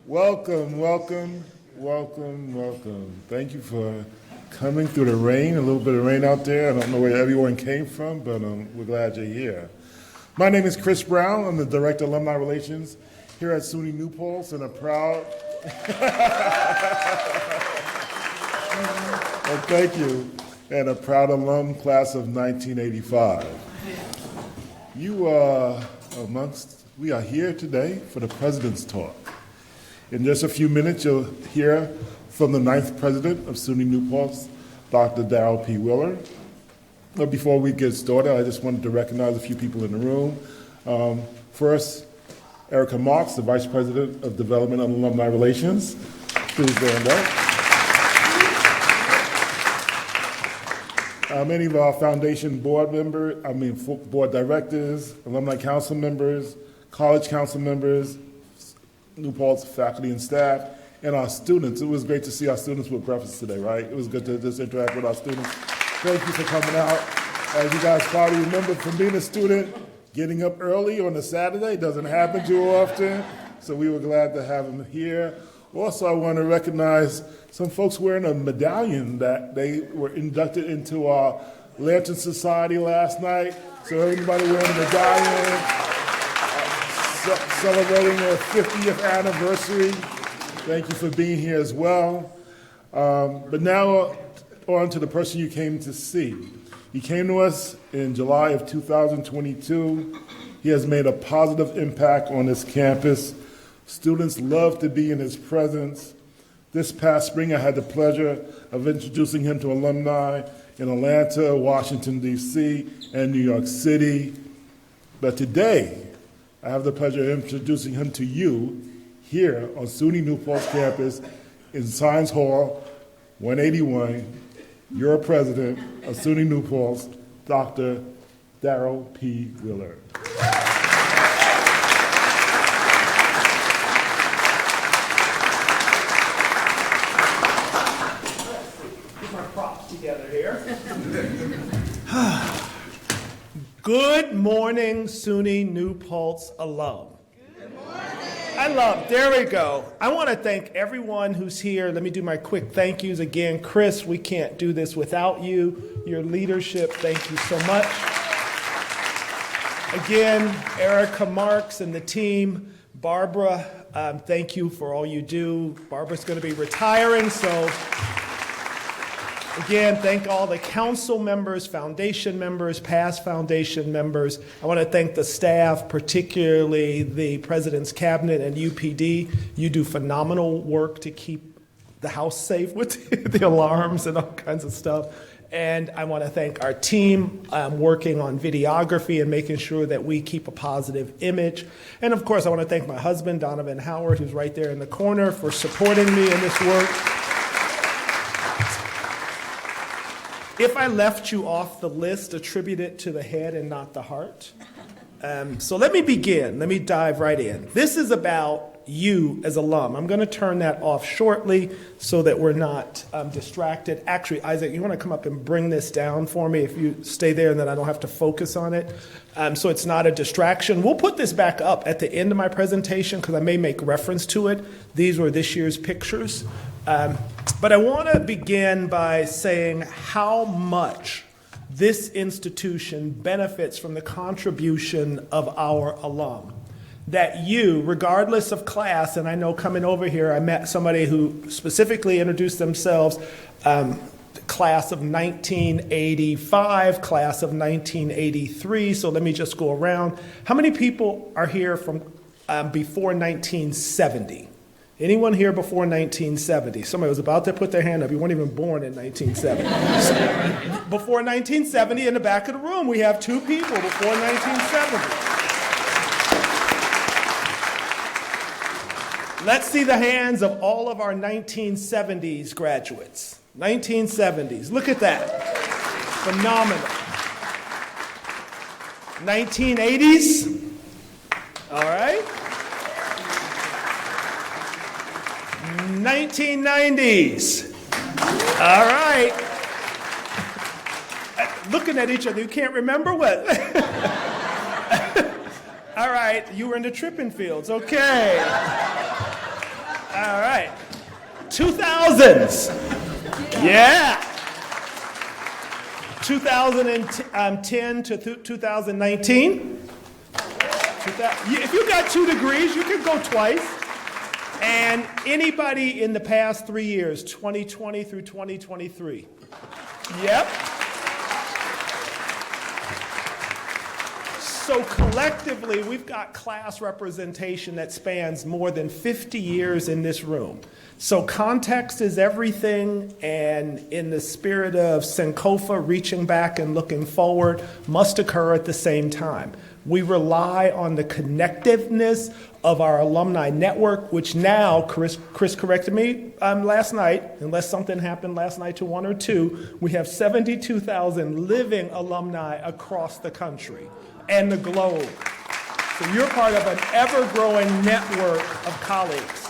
Welcome, welcome, welcome, welcome. Thank you for coming through the rain, a little bit of rain out there. I don't know where everyone came from, but we're glad you're here. My name is Chris Brown. I'm the Director of Alumni Relations here at SUNY New Paltz, and a proud... well, thank you. And a proud alum class of 1985. You are we are here today for the President's Talk. In just a few minutes, you'll hear from the 9th President of SUNY New Paltz, Dr. Darrell P. Willer. But before we get started, I just wanted to recognize a few people in the room. First, Erica Marks, the Vice President of Development and Alumni Relations. Please stand up. Many of our foundation board board directors, alumni council members, college council members, New Paltz faculty and staff, and our students. It was great to see our students with breakfast today, right? It was good to just interact with our students. Thank you for coming out. As you guys probably remember from being a student, getting up early on a Saturday doesn't happen too often, so we were glad to have them here. Also, I want to recognize some folks wearing a medallion that they were inducted into our Lantern Society last night. So everybody wearing a medallion, celebrating their 50th anniversary. Thank you for being here as well. But now on to the person you came to see. He came to us in July of 2022. He has made a positive impact on this campus. Students love to be in his presence. This past spring, I had the pleasure of introducing him to alumni in Atlanta, Washington, D.C., and New York City. But today, I have the pleasure of introducing him to you here on SUNY New Paltz campus in Science Hall 181. Your president of SUNY New Paltz, Dr. Darrell P. Willer. Together here. Good morning, SUNY New Paltz alum. Good morning. There we go. I want to thank everyone who's here. Let me do my quick thank yous again. Chris, we can't do this without you. Your leadership, thank you so much. Again, Erica Marks and the team. Barbara, thank you for all you do. Barbara's going to be retiring, so again, thank all the council members, foundation members, past foundation members. I want to thank the staff, particularly the President's Cabinet and UPD. You do phenomenal work to keep the house safe with the alarms and all kinds of stuff. And I want to thank our team working on videography and making sure that we keep a positive image. And of course, I want to thank my husband, Donovan Howard, who's right there in the corner, for supporting me in this work. If I left you off the list, attribute it to the head and not the heart. So let me begin. Let me dive right in. This is about you as alum. I'm going to turn that off shortly so that we're not distracted. Actually, Isaac, you want to come up and bring this down for me if you stay there and then I don't have to focus on it. So it's not a distraction. We'll put this back up at the end of my presentation because I may make reference to it. These were this year's pictures. But I want to begin by saying how much this institution benefits from the contribution of our alum. That you, regardless of class, and I know coming over here, I met somebody who specifically introduced themselves, class of 1985, class of 1983, so let me just go around. How many people are here from before 1970? Anyone here before 1970? Somebody was about to put their hand up. You weren't even born in 1970. Before 1970, in the back of the room, we have two people before 1970. Let's see the hands of all of our 1970s graduates. 1970s. Look at that. Phenomenal. 1980s. All right. 1990s. All right. Looking at each other, you can't remember what? All right, you were in the tripping fields. Okay. All right. 2000s. Yeah. 2010 to 2019. If you got 2 degrees, you can go twice. And anybody in the past 3 years, 2020 through 2023. Yep. So collectively, we've got class representation that spans more than 50 years in this room. So context is everything, and in the spirit of Sankofa, reaching back and looking forward must occur at the same time. We rely on the connectiveness of our alumni network, which now, Chris corrected me last night, unless something happened last night to 1 or 2, we have 72,000 living alumni across the country and the globe. So you're part of an ever-growing network of colleagues.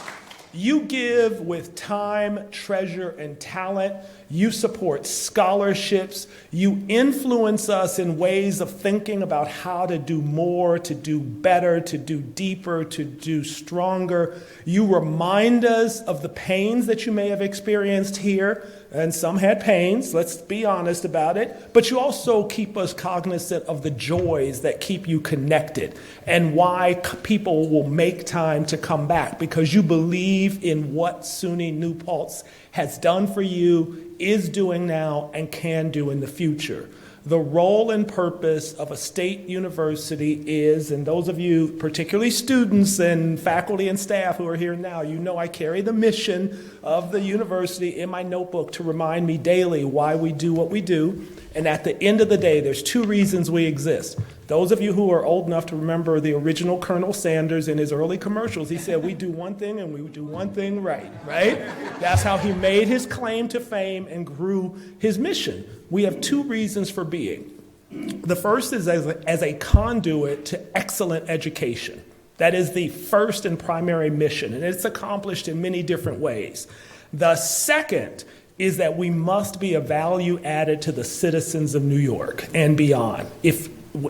You give with time, treasure, and talent. You support scholarships. You influence us in ways of thinking about how to do more, to do better, to do deeper, to do stronger. You remind us of the pains that you may have experienced here, and some had pains, let's be honest about it, but you also keep us cognizant of the joys that keep you connected and why people will make time to come back, because you believe in what SUNY New Paltz has done for you, is doing now, and can do in the future. The role and purpose of a state university is, and those of you, particularly students and faculty and staff who are here now, you know I carry the mission of the university in my notebook to remind me daily why we do what we do. And at the end of the day, there's 2 reasons we exist. Those of you who are old enough to remember the original Colonel Sanders in his early commercials, he said, we do one thing and we do one thing right? That's how he made his claim to fame and grew his mission. We have 2 reasons for being. The first is as a conduit to excellent education. That is the first and primary mission, and it's accomplished in many different ways. The second is that we must be a value added to the citizens of New York and beyond. If,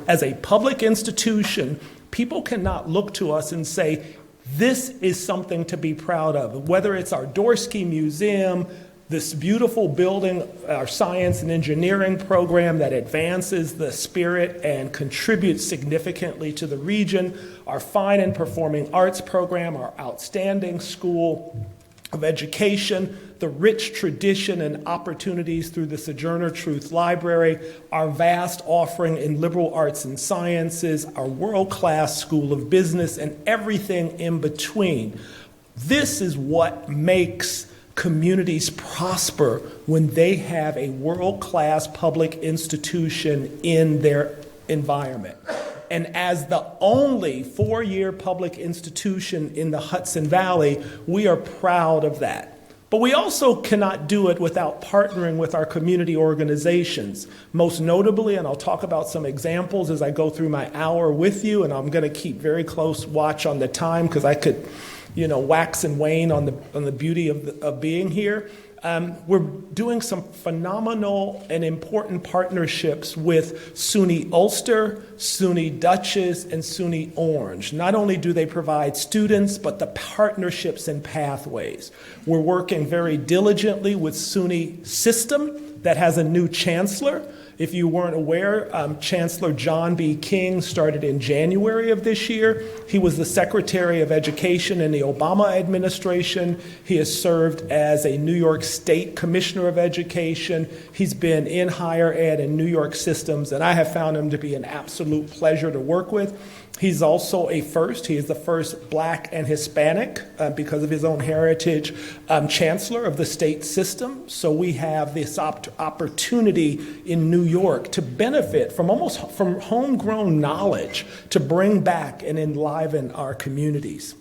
as a public institution, people cannot look to us and say, this is something to be proud of, whether it's our Dorsky Museum, this beautiful building, our science and engineering program that advances the spirit and contributes significantly to the region, our fine and performing arts program, our outstanding school of education, the rich tradition and opportunities through the Sojourner Truth Library, our vast offering in liberal arts and sciences, our world-class School of Business, and everything in between. This is what makes communities prosper when they have a world-class public institution in their environment. And as the only 4-year public institution in the Hudson Valley, we are proud of that. But we also cannot do it without partnering with our community organizations. Most notably, and I'll talk about some examples as I go through my hour with you, and I'm going to keep very close watch on the time because I could, wax and wane on the beauty of being here. We're doing some phenomenal and important partnerships with SUNY Ulster, SUNY Dutchess, and SUNY Orange. Not only do they provide students, but the partnerships and pathways. We're working very diligently with SUNY System that has a new chancellor. If you weren't aware, Chancellor John B. King started in January of this year. He was the Secretary of Education in the Obama administration. He has served as a New York State Commissioner of Education. He's been in higher ed and New York systems, and I have found him to be an absolute pleasure to work with. He's also a first. He is the first Black and Hispanic, because of his own heritage, chancellor of the state system. So we have this opportunity in New York to benefit from homegrown knowledge to bring back and enliven our communities.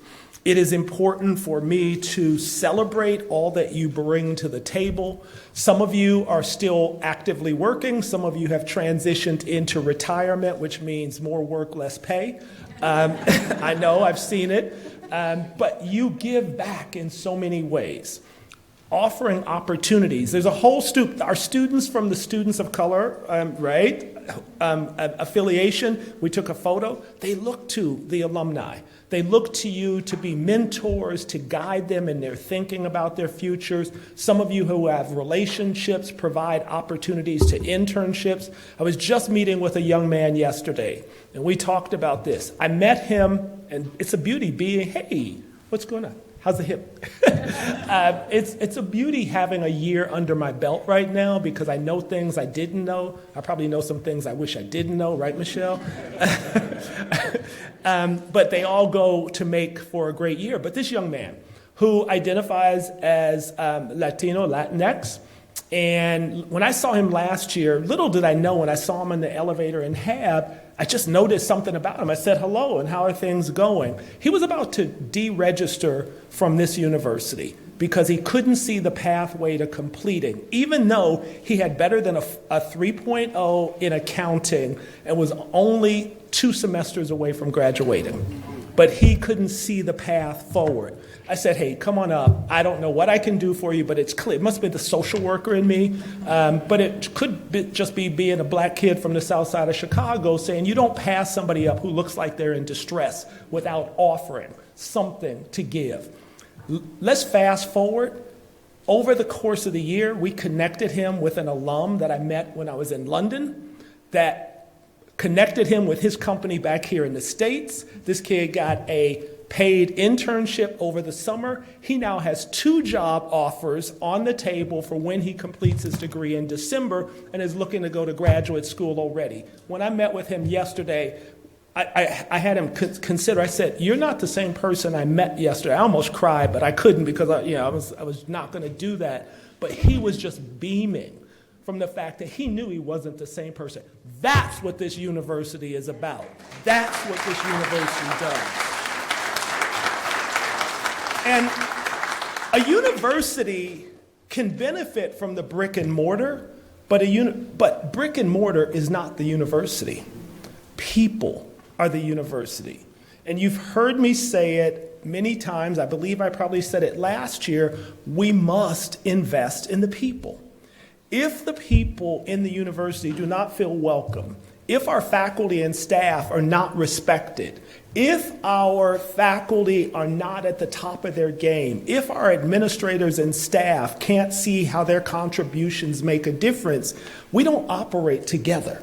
It is important for me to celebrate all that you bring to the table. Some of you are still actively working. Some of you have transitioned into retirement, which means more work, less pay. I know, I've seen it. But you give back in so many ways. offering opportunities. There's a whole our students from the Students of Color, affiliation, we took a photo. They look to the alumni. They look to you to be mentors, to guide them in their thinking about their futures. Some of you who have relationships provide opportunities to internships. I was just meeting with a young man yesterday, and we talked about this. I met him, and it's a beauty being, hey, what's going on? How's the hip? It's a beauty having a year under my belt right now because I know things I didn't know. I probably know some things I wish I didn't know, right, Michelle? But they all go to make for a great year. But this young man who identifies as Latino, Latinx, and when I saw him last year, little did I know when I saw him in the elevator in Hab, I just noticed something about him. I said, hello, and how are things going? He was about to deregister from this university because he couldn't see the pathway to completing, even though he had better than a 3.0 in accounting and was only 2 semesters away from graduating. But he couldn't see the path forward. I said, hey, come on up. I don't know what I can do for you, but it's clear. It must have been the social worker in me, but it could just be being a black kid from the south side of Chicago saying you don't pass somebody up who looks like they're in distress without offering something to give. Let's fast forward. Over the course of the year, we connected him with an alum that I met when I was in London that connected him with his company back here in the States. This kid got a paid internship over the summer. He now has 2 job offers on the table for when he completes his degree in December and is looking to go to graduate school already. When I met with him yesterday, I had him consider, I said, you're not the same person I met yesterday. I almost cried, but I couldn't because I was not going to do that. But he was just beaming from the fact that he knew he wasn't the same person. That's what this university is about. That's what this university does. And a university can benefit from the brick and mortar, but brick and mortar is not the university. People are the university. And you've heard me say it many times. I believe I probably said it last year. We must invest in the people. If the people in the university do not feel welcome, if our faculty and staff are not respected, if our faculty are not at the top of their game, if our administrators and staff can't see how their contributions make a difference, we don't operate together.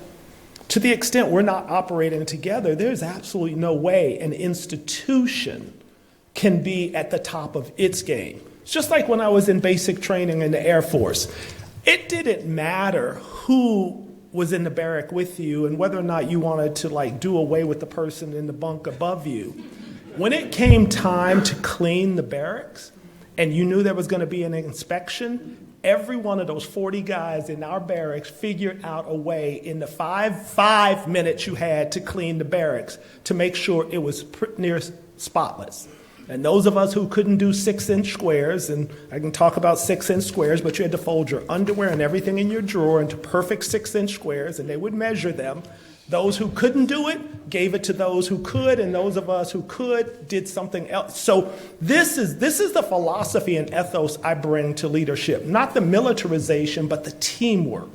To the extent we're not operating together, there's absolutely no way an institution can be at the top of its game. It's just like when I was in basic training in the Air Force. It didn't matter who was in the barrack with you and whether or not you wanted to do away with the person in the bunk above you. When it came time to clean the barracks and you knew there was going to be an inspection, every one of those 40 guys in our barracks figured out a way in the five minutes you had to clean the barracks to make sure it was near spotless. And those of us who couldn't do 6-inch squares, and I can talk about 6-inch squares, but you had to fold your underwear and everything in your drawer into perfect 6-inch squares, and they would measure them. Those who couldn't do it gave it to those who could, and those of us who could did something else. So this is the philosophy and ethos I bring to leadership, not the militarization, but the teamwork.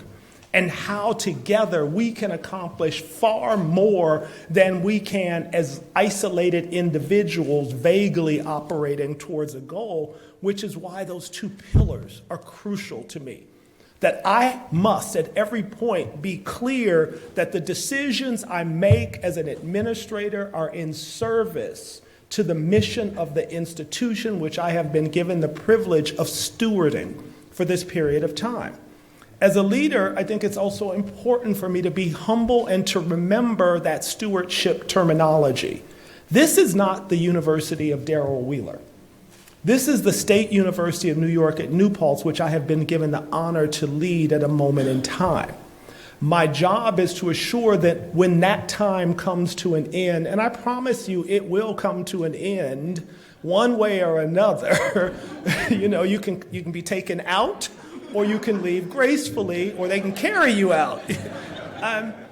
And how together we can accomplish far more than we can as isolated individuals vaguely operating towards a goal, which is why those 2 pillars are crucial to me. That I must at every point be clear that the decisions I make as an administrator are in service to the mission of the institution which I have been given the privilege of stewarding for this period of time. As a leader, I think it's also important for me to be humble and to remember that stewardship terminology. This is not the University of Darrell Wheeler. This is the State University of New York at New Paltz, which I have been given the honor to lead at a moment in time. My job is to assure that when that time comes to an end, and I promise you it will come to an end one way or another, you can be taken out, or you can leave gracefully, or they can carry you out.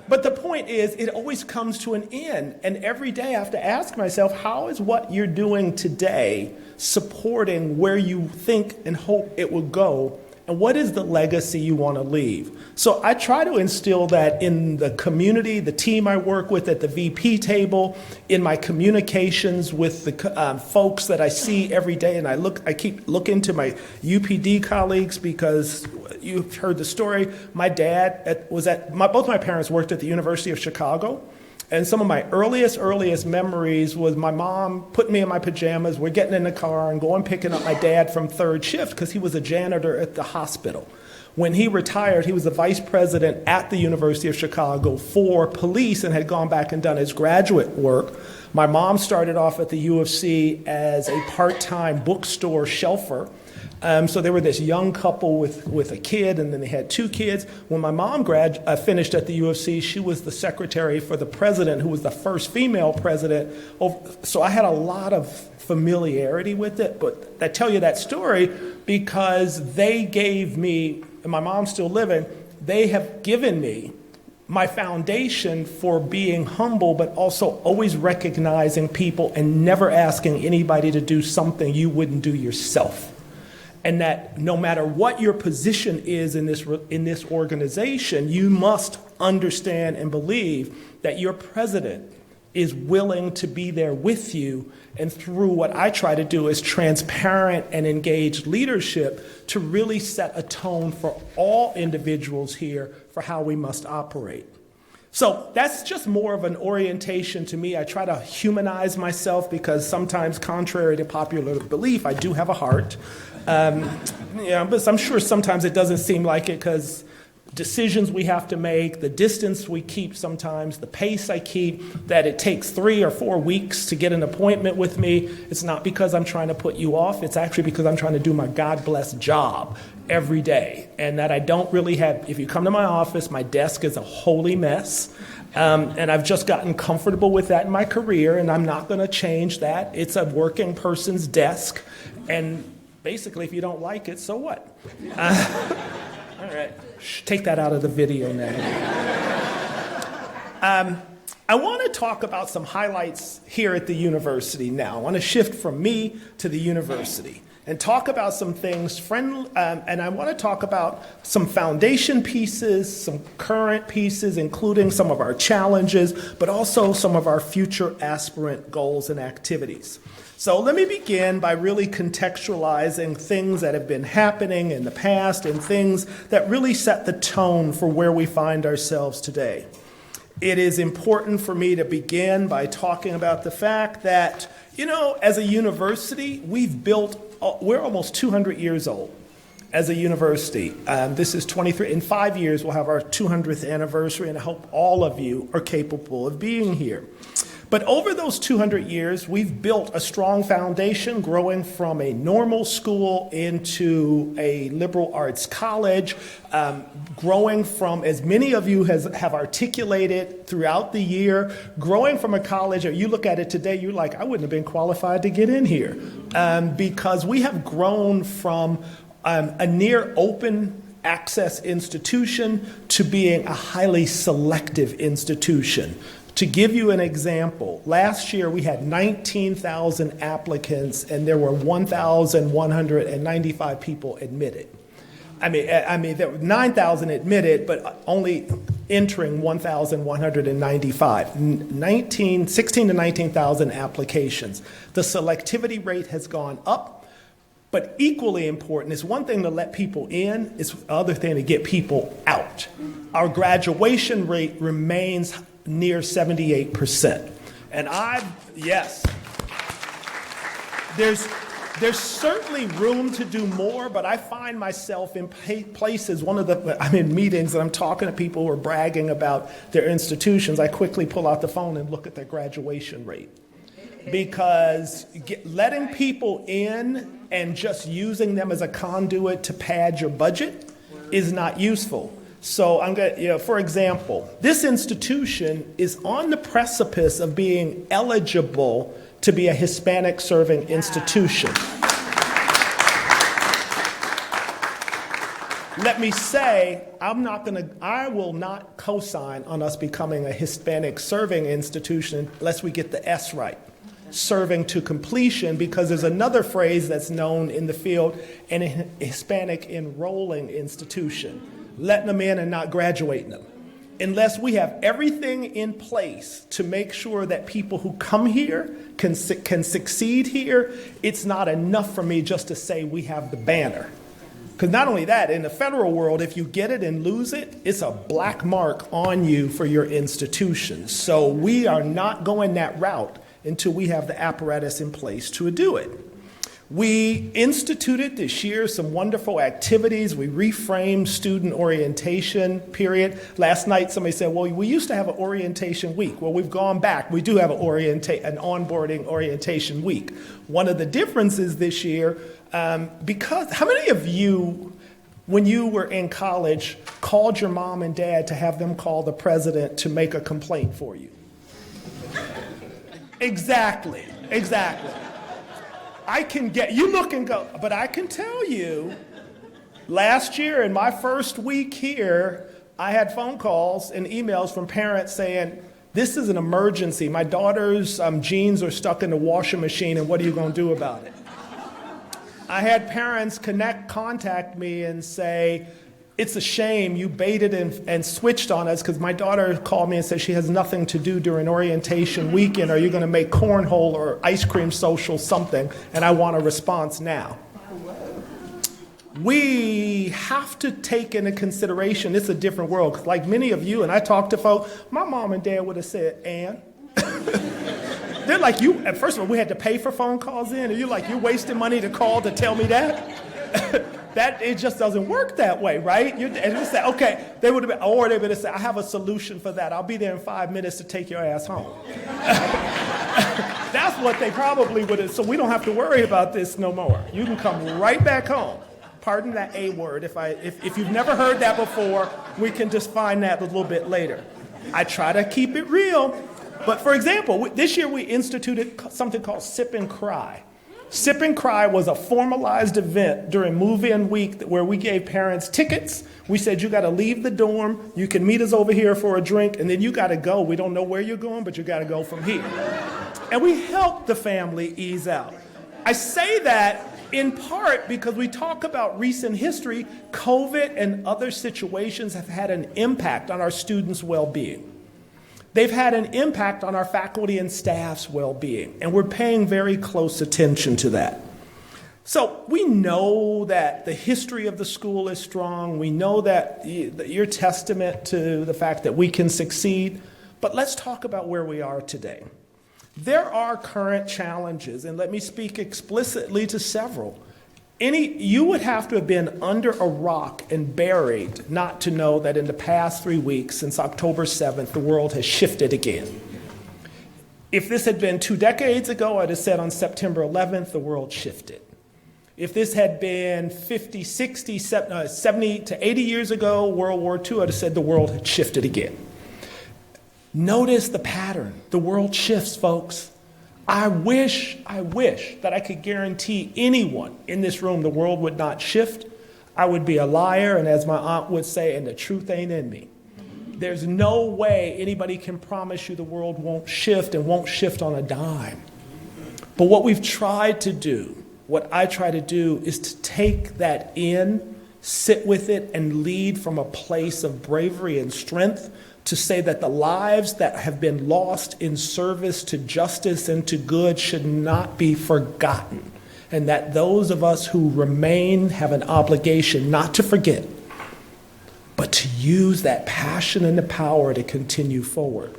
But the point is, it always comes to an end. And every day I have to ask myself, how is what you're doing today supporting where you think and hope it will go? And what is the legacy you want to leave? So I try to instill that in the community, the team I work with at the VP table, in my communications with the folks that I see every day. And I keep looking to my UPD colleagues because you've heard the story. My dad both my parents worked at the University of Chicago. And some of my earliest memories was my mom putting me in my pajamas, we're getting in the car and going picking up my dad from third shift because he was a janitor at the hospital. When he retired, he was the vice president at the University of Chicago for police and had gone back and done his graduate work. My mom started off at the U of C as a part-time bookstore shelfer. So they were this young couple with a kid, and then they had 2 kids. When my mom finished at the U of C, she was the secretary for the president, who was the first female president. So I had a lot of familiarity with it. But I tell you that story because they gave me, and my mom's still living, they have given me my foundation for being humble, but also always recognizing people and never asking anybody to do something you wouldn't do yourself. And that no matter what your position is in this organization, you must understand and believe that your president is willing to be there with you. And through what I try to do is transparent and engaged leadership to really set a tone for all individuals here for how we must operate. So that's just more of an orientation to me. I try to humanize myself because sometimes, contrary to popular belief, I do have a heart. But I'm sure sometimes it doesn't seem like it because decisions we have to make, the distance we keep sometimes, the pace I keep, that it takes 3 or 4 weeks to get an appointment with me. It's not because I'm trying to put you off. It's actually because I'm trying to do my God-blessed job every day. And that I don't really have, if you come to my office, my desk is a holy mess. And I've just gotten comfortable with that in my career, and I'm not going to change that. It's a working person's desk. And basically, if you don't like it, so what? All right. Take that out of the video now. I want to talk about some highlights here at the university now. I want to shift from me to the university and talk about some things, and I want to talk about some foundation pieces, some current pieces, including some of our challenges, but also some of our future aspirant goals and activities. So let me begin by really contextualizing things that have been happening in the past and things that really set the tone for where we find ourselves today. It is important for me to begin by talking about the fact that, as a university, we're almost 200 years old as a university. This is 23. In 5 years, we'll have our 200th anniversary, and I hope all of you are capable of being here. But over those 200 years, we've built a strong foundation, growing from a normal school into a liberal arts college, growing from, as many of you have articulated throughout the year, growing from a college, or you look at it today, you're like, I wouldn't have been qualified to get in here. Because we have grown from a near open access institution to being a highly selective institution. To give you an example, last year we had 19,000 applicants and there were 1,195 people admitted. I mean, there were 9,000 admitted, but only entering 1,195. 16 to 19,000 applications. The selectivity rate has gone up, but equally important, it's one thing to let people in, it's the other thing to get people out. Our graduation rate remains near 78%. And yes, there's certainly room to do more, but I find myself in places, I'm in meetings and I'm talking to people who are bragging about their institutions. I quickly pull out the phone and look at their graduation rate. Because letting people in and just using them as a conduit to pad your budget is not useful. So for example, this institution is on the precipice of being eligible to be a Hispanic serving institution. let me say, I will not co-sign on us becoming a Hispanic serving institution unless we get the S right. Serving to completion, because there's another phrase that's known in the field, an Hispanic enrolling institution, letting them in and not graduating them. Unless we have everything in place to make sure that people who come here can succeed here, it's not enough for me just to say we have the banner. Because not only that, in the federal world, if you get it and lose it, it's a black mark on you for your institution. So we are not going that route until we have the apparatus in place to do it. We instituted this year some wonderful activities. We reframed student orientation period. Last night somebody said, well, we used to have an orientation week. Well, we've gone back. We do have an onboarding orientation week. One of the differences this year, because how many of you, when you were in college, called your mom and dad to have them call the president to make a complaint for you? Exactly. I can get, you look and go, but I can tell you, last year in my first week here, I had phone calls and emails from parents saying, this is an emergency. My daughter's jeans are stuck in the washing machine, and what are you going to do about it? I had parents contact me and say, it's a shame you baited and switched on us, because my daughter called me and said she has nothing to do during orientation weekend. Are you going to make cornhole or ice cream social something? And I want a response now. We have to take into consideration, it's a different world. 'Cause like many of you, and I talk to folks, my mom and dad would have said, Ann. They're like, you, first of all, we had to pay for phone calls in, and you're like, you're wasting money to call to tell me that? That it just doesn't work that way, right? And you say, okay, they would have been, or they would have said, I have a solution for that. I'll be there in 5 minutes to take your ass home. That's what they probably would have. So we don't have to worry about this no more. You can come right back home. Pardon that A word. If you've never heard that before, we can just find that a little bit later. I try to keep it real. But for example, this year we instituted something called Sip and Cry. Sip and Cry was a formalized event during move-in week where we gave parents tickets. We said, you got to leave the dorm. You can meet us over here for a drink, and then you got to go. We don't know where you're going, but you got to go from here. And we helped the family ease out. I say that in part because we talk about recent history. COVID and other situations have had an impact on our students' well-being. They've had an impact on our faculty and staff's well-being, and we're paying very close attention to that. So we know that the history of the school is strong. We know that you're testament to the fact that we can succeed. But let's talk about where we are today. There are current challenges, and let me speak explicitly to several. You would have to have been under a rock and buried not to know that in the past 3 weeks, since October 7th, the world has shifted again. If this had been 2 decades ago, I'd have said on September 11th, the world shifted. If this had been 50, 60, 70 to 80 years ago, World War II, I'd have said the world had shifted again. Notice the pattern. The world shifts, folks. I wish that I could guarantee anyone in this room the world would not shift. I would be a liar, and as my aunt would say, and the truth ain't in me. There's no way anybody can promise you the world won't shift and won't shift on a dime. But what we've tried to do, what I try to do, is to take that in, sit with it, and lead from a place of bravery and strength, to say that the lives that have been lost in service to justice and to good should not be forgotten, and that those of us who remain have an obligation not to forget, but to use that passion and the power to continue forward.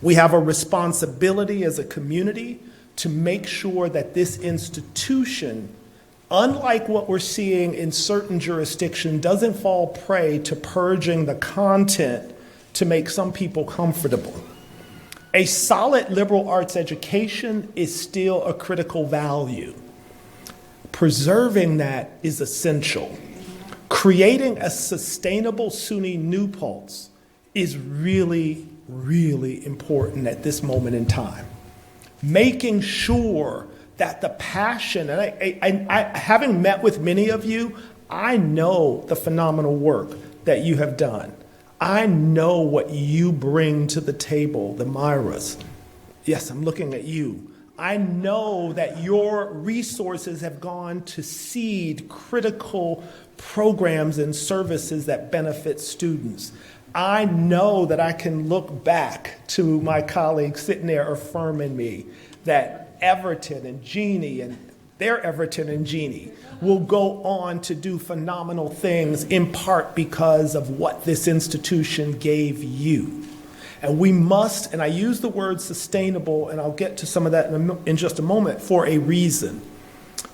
We have a responsibility as a community to make sure that this institution, unlike what we're seeing in certain jurisdictions, doesn't fall prey to purging the content to make some people comfortable. A solid liberal arts education is still a critical value. Preserving that is essential. Creating a sustainable SUNY new Paltz is really, really important at this moment in time. Making sure that the passion, and I having met with many of you, I know the phenomenal work that you have done. I know what you bring to the table, the Myras. Yes, I'm looking at you. I know that your resources have gone to seed critical programs and services that benefit students. I know that I can look back to my colleagues sitting there affirming me that Everton and Jeannie and their Everton and Jeannie will go on to do phenomenal things in part because of what this institution gave you. And we must, and I use the word sustainable, and I'll get to some of that in just a moment, for a reason.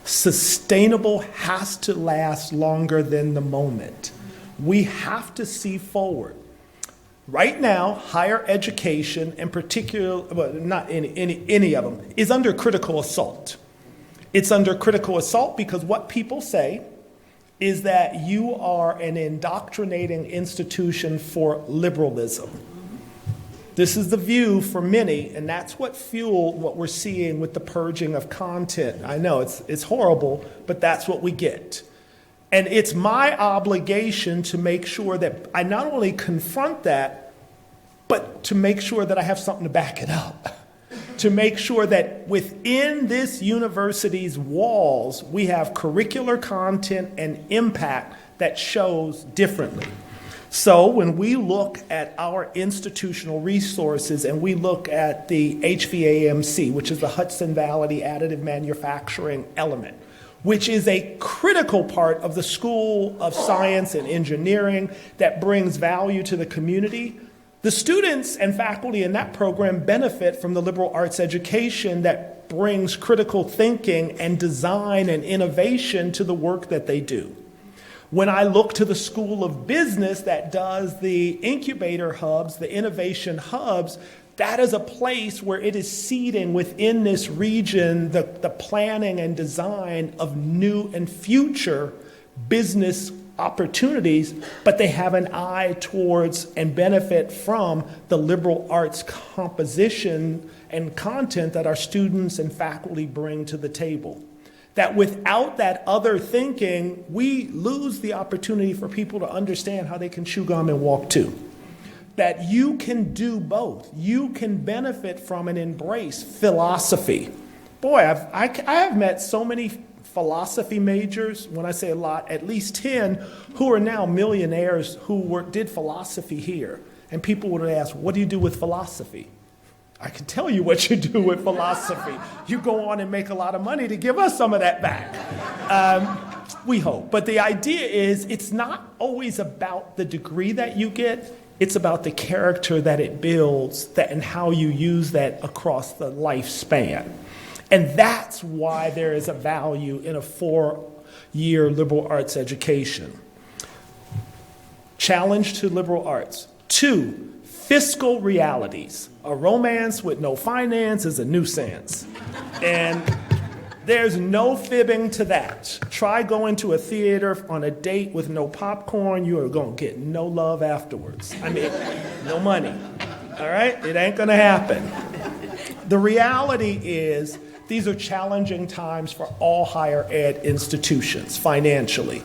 Sustainable has to last longer than the moment. We have to see forward. Right now, higher education, in particular, well, not any of them, is under critical assault. It's under critical assault because what people say is that you are an indoctrinating institution for liberalism. This is the view for many, and that's what fueled what we're seeing with the purging of content. I know it's horrible, but that's what we get. And it's my obligation to make sure that I not only confront that, but to make sure that I have something to back it up. To make sure that within this university's walls, we have curricular content and impact that shows differently. So when we look at our institutional resources and we look at the HVAMC, which is the Hudson Valley Additive Manufacturing Element, which is a critical part of the School of Science and Engineering that brings value to the community, the students and faculty in that program benefit from the liberal arts education that brings critical thinking and design and innovation to the work that they do. When I look to the School of Business that does the incubator hubs, the innovation hubs, that is a place where it is seeding within this region the planning and design of new and future business opportunities, but they have an eye towards and benefit from the liberal arts composition and content that our students and faculty bring to the table. That without that other thinking, we lose the opportunity for people to understand how they can chew gum and walk too. That you can do both. You can benefit from and embrace philosophy. Boy, I have met so many philosophy majors, when I say a lot, at least 10, who are now millionaires who did philosophy here. And people would ask, what do you do with philosophy? I can tell you what you do with philosophy. You go on and make a lot of money to give us some of that back. We hope. But the idea is it's not always about the degree that you get. It's about the character that it builds and how you use that across the lifespan. And that's why there is a value in a 4-year liberal arts education. Challenge to liberal arts. 2, fiscal realities. A romance with no finance is a nuisance. And there's no fibbing to that. Try going to a theater on a date with no popcorn, you are going to get no love afterwards. I mean, no money. All right? It ain't going to happen. The reality is these are challenging times for all higher ed institutions financially.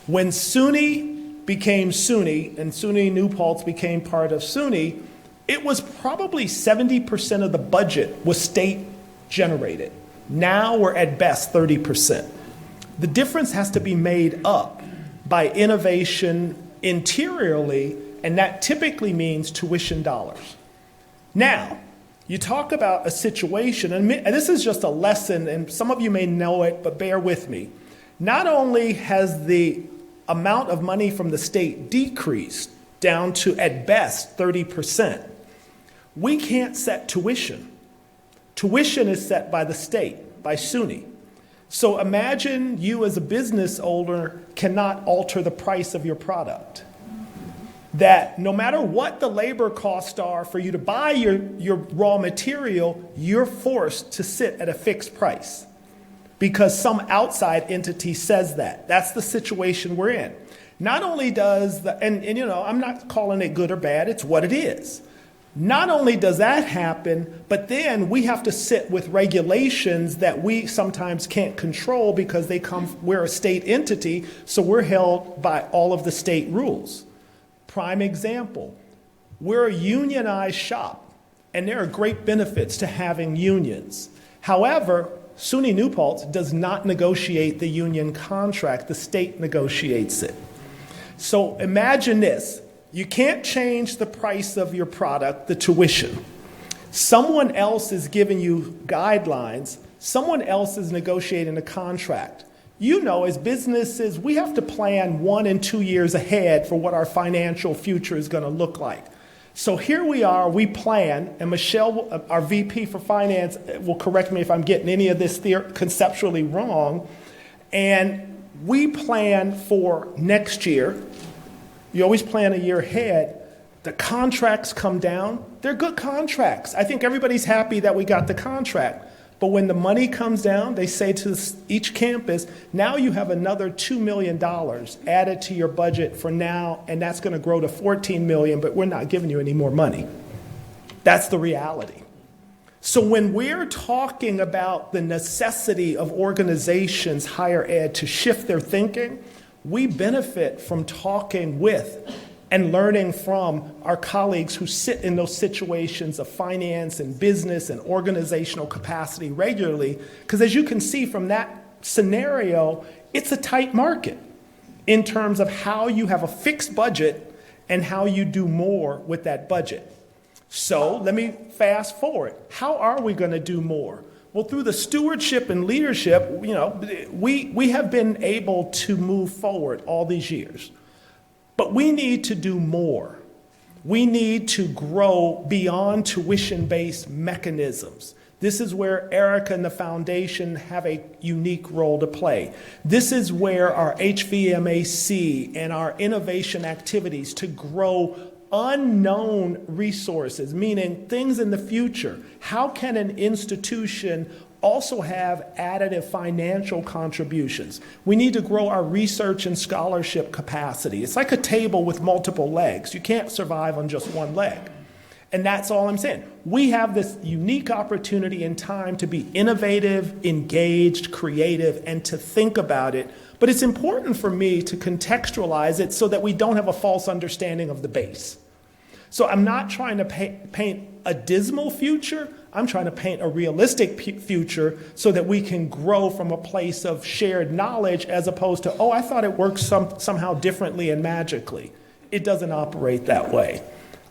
When SUNY became SUNY and SUNY New Paltz became part of SUNY, it was probably 70% of the budget was state generated. Now we're at best 30%. The difference has to be made up by innovation interiorly, and that typically means tuition dollars. Now, you talk about a situation, and this is just a lesson, and some of you may know it, but bear with me. Not only has the amount of money from the state decreased down to, at best, 30%, we can't set tuition. Tuition is set by the state, by SUNY. So imagine you as a business owner cannot alter the price of your product. That no matter what the labor costs are for you to buy your raw material, you're forced to sit at a fixed price because some outside entity says that. That's the situation we're in. Not only does and you know, I'm not calling it good or bad, it's what it is. Not only does that happen, but then we have to sit with regulations that we sometimes can't control because we're a state entity, so we're held by all of the state rules. Prime example, we're a unionized shop, and there are great benefits to having unions. However, SUNY New Paltz does not negotiate the union contract, the state negotiates it. So imagine this. You can't change the price of your product, the tuition. Someone else is giving you guidelines. Someone else is negotiating a contract. You know, as businesses, we have to plan 1 and 2 years ahead for what our financial future is going to look like. So here we are, we plan, and Michelle, our VP for Finance, will correct me if I'm getting any of this conceptually wrong, and we plan for next year. You always plan a year ahead. The contracts come down. They're good contracts. I think everybody's happy that we got the contract. But when the money comes down, they say to each campus, now you have another $2 million added to your budget for now, and that's going to grow to $14 million, but we're not giving you any more money. That's the reality. So when we're talking about the necessity of organizations, higher ed, to shift their thinking, we benefit from talking with and learning from our colleagues who sit in those situations of finance and business and organizational capacity regularly, because as you can see from that scenario, it's a tight market in terms of how you have a fixed budget and how you do more with that budget. So let me fast forward. How are we going to do more? Well, through the stewardship and leadership, you know, we have been able to move forward all these years. But we need to do more. We need to grow beyond tuition-based mechanisms. This is where Erica and the foundation have a unique role to play. This is where our HVMAC and our innovation activities to grow unknown resources, meaning things in the future. How can an institution also have additive financial contributions? We need to grow our research and scholarship capacity. It's like a table with multiple legs. You can't survive on just one leg. And that's all I'm saying. We have this unique opportunity in time to be innovative, engaged, creative, and to think about it. But it's important for me to contextualize it so that we don't have a false understanding of the base. So I'm not trying to paint a dismal future. I'm trying to paint a realistic future so that we can grow from a place of shared knowledge as opposed to, oh, I thought it works somehow differently and magically. It doesn't operate that way.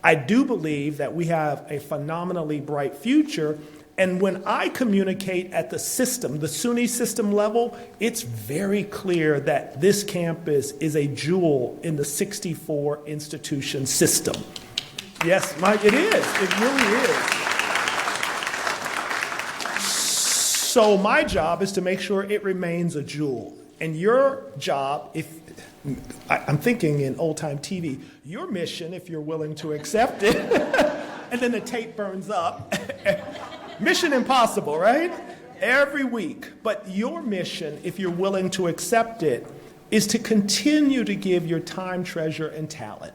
I do believe that we have a phenomenally bright future. And when I communicate at the system, the SUNY system level, it's very clear that this campus is a jewel in the 64 institution system. Yes, Mike, it is. It really is. So my job is to make sure it remains a jewel. And your job, I'm thinking in old-time TV, your mission, if you're willing to accept it, and then the tape burns up. Mission impossible, right? Every week. But your mission, if you're willing to accept it, is to continue to give your time, treasure, and talent.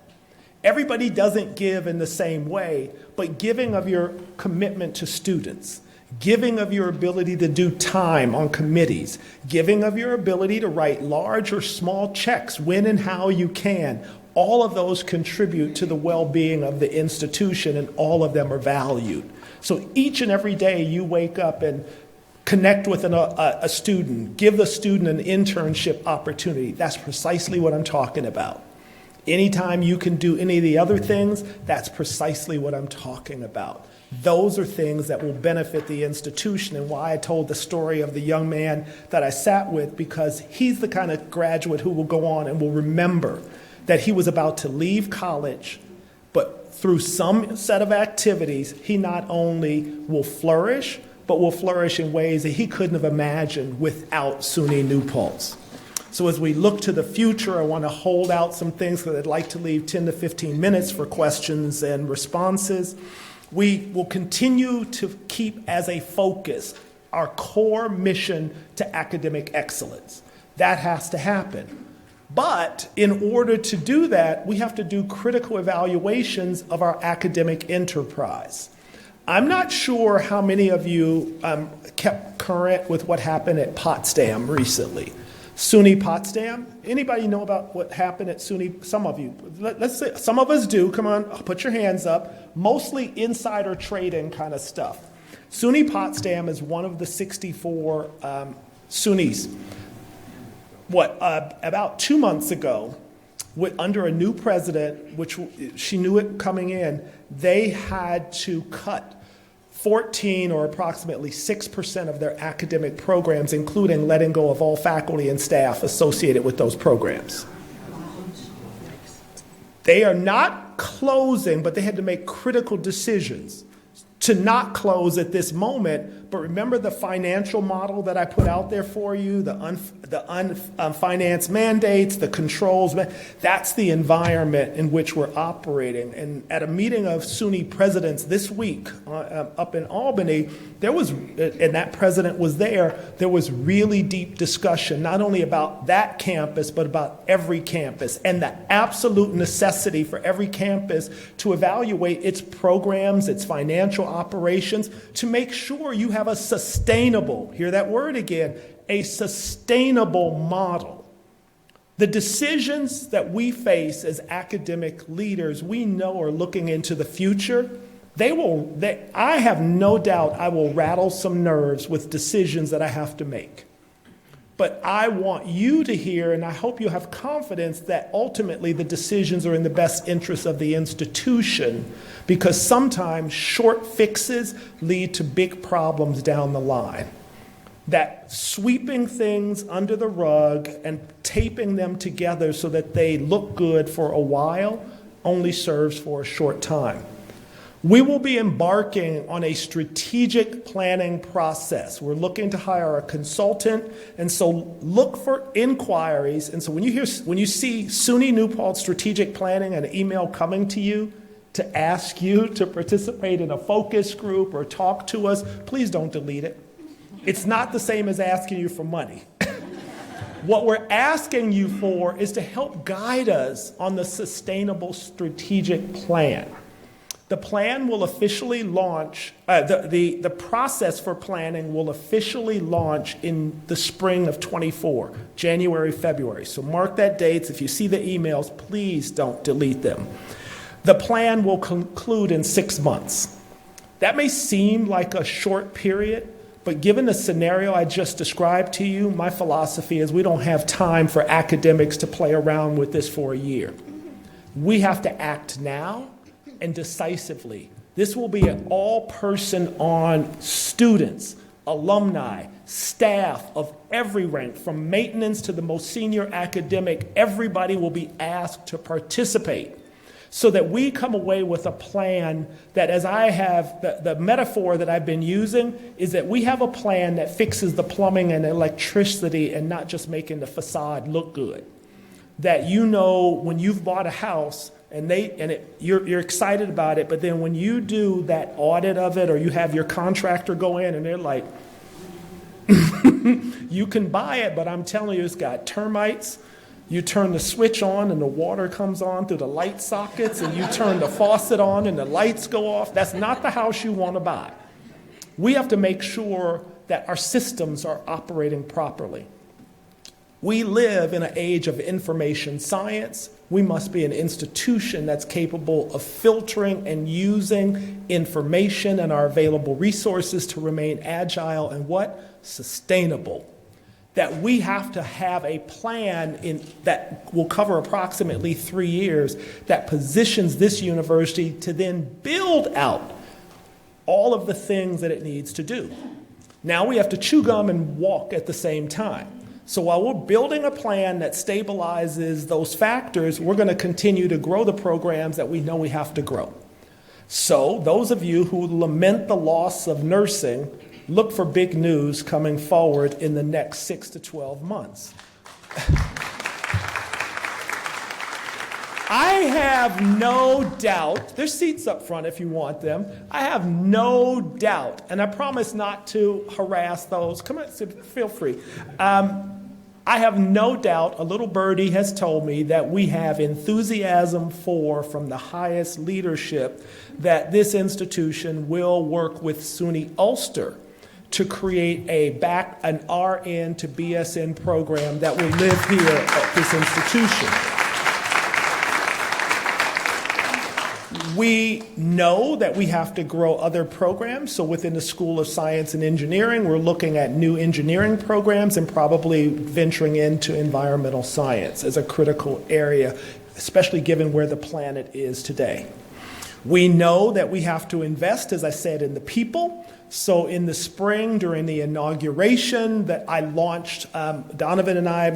Everybody doesn't give in the same way, but giving of your commitment to students, giving of your ability to do time on committees, giving of your ability to write large or small checks when and how you can, all of those contribute to the well-being of the institution, and all of them are valued. So each and every day you wake up and connect with a student, give the student an internship opportunity. That's precisely what I'm talking about. Anytime you can do any of the other things, that's precisely what I'm talking about. Those are things that will benefit the institution, and why I told the story of the young man that I sat with, because he's the kind of graduate who will go on and will remember that he was about to leave college, but through some set of activities, he not only will flourish, but will flourish in ways that he couldn't have imagined without SUNY New Paltz. So as we look to the future, I want to hold out some things because I'd like to leave 10 to 15 minutes for questions and responses. We will continue to keep as a focus our core mission to academic excellence. That has to happen. But in order to do that, we have to do critical evaluations of our academic enterprise. I'm not sure how many of you kept current with what happened at Potsdam recently. SUNY Potsdam? Anybody know about what happened at SUNY? Some of you. Let's say some of us do. Come on, put your hands up. Mostly insider trading kind of stuff. SUNY Potsdam is one of the 64 SUNYs. About 2 months ago, under a new president, which she knew it coming in, they had to cut 14 or approximately 6% of their academic programs, including letting go of all faculty and staff associated with those programs. They are not closing, but they had to make critical decisions to not close at this moment. But remember the financial model that I put out there for you, the unfinanced mandates, the controls. That's the environment in which we're operating. And at a meeting of SUNY presidents this week up in Albany, and that president was there was really deep discussion, not only about that campus, but about every campus and the absolute necessity for every campus to evaluate its programs, its financial operations, to make sure you have a sustainable, hear that word again, a sustainable model. The decisions that we face as academic leaders, we know are looking into the future. I have no doubt I will rattle some nerves with decisions that I have to make. But I want you to hear, and I hope you have confidence that ultimately the decisions are in the best interest of the institution, because sometimes short fixes lead to big problems down the line. That sweeping things under the rug and taping them together so that they look good for a while only serves for a short time. We will be embarking on a strategic planning process. We're looking to hire a consultant, and so look for inquiries. And so when you see SUNY New Paltz strategic planning, an email coming to you to ask you to participate in a focus group or talk to us, please don't delete it. It's not the same as asking you for money. What we're asking you for is to help guide us on the sustainable strategic plan. The plan will officially launch, the process for planning will officially launch in the spring of 24, January, February. So mark that dates. If you see the emails, please don't delete them. The plan will conclude in 6 months. That may seem like a short period, but given the scenario I just described to you, my philosophy is we don't have time for academics to play around with this for a year. We have to act now and decisively. This will be an all-person on students, alumni, staff of every rank, from maintenance to the most senior academic. Everybody will be asked to participate so that we come away with a plan that, as I have, the metaphor that I've been using is that we have a plan that fixes the plumbing and electricity and not just making the facade look good. That you know when you've bought a house, you're excited about it, but then when you do that audit of it or you have your contractor go in and they're like, you can buy it, but I'm telling you it's got termites. You turn the switch on and the water comes on through the light sockets, and you turn the faucet on and the lights go off. That's not the house you want to buy. We have to make sure that our systems are operating properly. We live in an age of information science. We must be an institution that's capable of filtering and using information and our available resources to remain agile and sustainable. That we have to have a plan that will cover approximately 3 years that positions this university to then build out all of the things that it needs to do. Now we have to chew gum and walk at the same time. So while we're building a plan that stabilizes those factors, we're going to continue to grow the programs that we know we have to grow. So those of you who lament the loss of nursing, look for big news coming forward in the next 6 to 12 months. I have no doubt, there's seats up front if you want them. I have no doubt, and I promise not to harass those. Come on, feel free. I have no doubt, a little birdie has told me that we have enthusiasm from the highest leadership that this institution will work with SUNY Ulster to create an RN to BSN program that will live here at this institution. We know that we have to grow other programs. So within the School of Science and Engineering, we're looking at new engineering programs and probably venturing into environmental science as a critical area, especially given where the planet is today. We know that we have to invest, as I said, in the people. So in the spring, during the inauguration that I launched, Donovan and I I